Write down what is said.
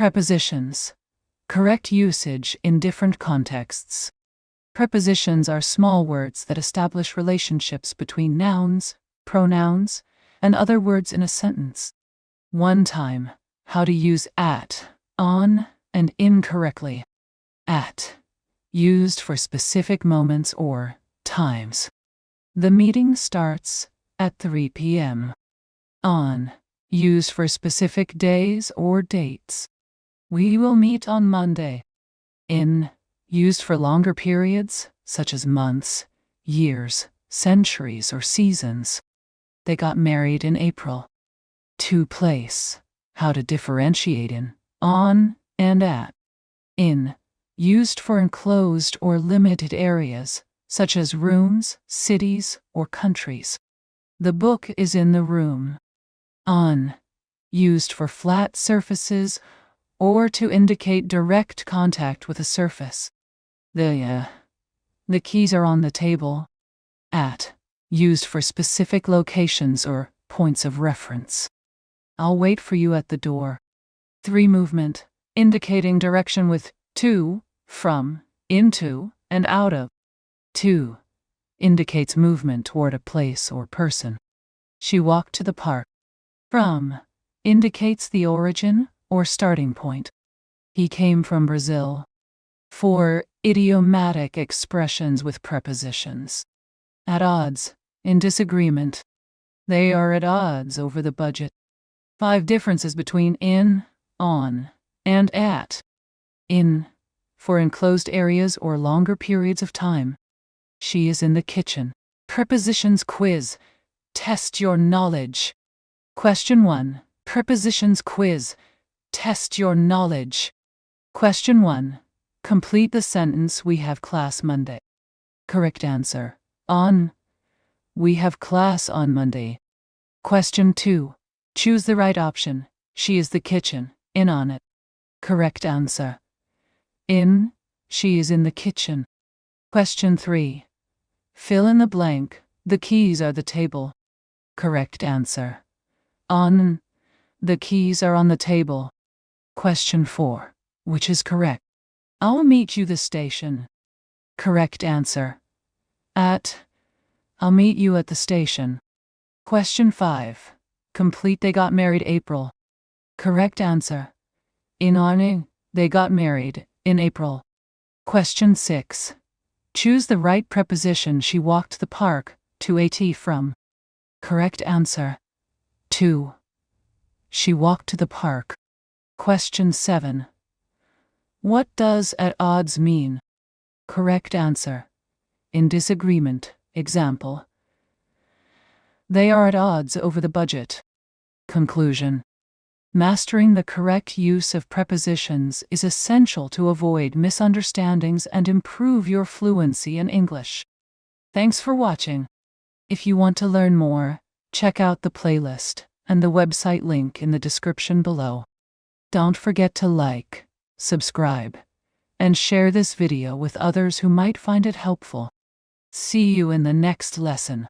Prepositions. Correct usage in different contexts. Prepositions are small words that establish relationships between nouns, pronouns, and other words in a sentence. One time, how to use at, on, and in correctly. At, used for specific moments or times. The meeting starts at 3 p.m. On, used for specific days or dates. We will meet on Monday. In, used for longer periods, such as months, years, centuries, or seasons. They got married in April. To place, how to differentiate in, on, and at. In, used for enclosed or limited areas, such as rooms, cities, or countries. The book is in the room. On, used for flat surfaces or to indicate direct contact with a surface. The keys are on the table. At, used for specific locations or points of reference. I'll wait for you at the door. 3 movement, indicating direction with to, from, into, and out of. To, indicates movement toward a place or person. She walked to the park. From, indicates the origin or starting point. He came from Brazil. 4 idiomatic expressions with prepositions. At odds, in disagreement. They are at odds over the budget. 5 differences between in, on, and at. In, for enclosed areas or longer periods of time. She is in the kitchen. Prepositions quiz. Test your knowledge. Question 1. Prepositions quiz. Test your knowledge. Question 1. Complete the sentence, we have class Monday. Correct answer. On. We have class on Monday. Question 2. Choose the right option. She is the kitchen. In on it. Correct answer. In. She is in the kitchen. Question 3. Fill in the blank. The keys are the table. Correct answer. On. The keys are on the table. Question 4. Which is correct? I'll meet you the station. Correct answer. At. I'll meet you at the station. Question 5. Complete they got married April. Correct answer. In on. They got married in April. Question 6. Choose the right preposition. She walked the park to at from. Correct answer. To. She walked to the park. Question 7. What does at odds mean? Correct answer. In disagreement. Example. They are at odds over the budget. Conclusion. Mastering the correct use of prepositions is essential to avoid misunderstandings and improve your fluency in English. Thanks for watching. If you want to learn more, check out the playlist and the website link in the description below. Don't forget to like, subscribe, and share this video with others who might find it helpful. See you in the next lesson.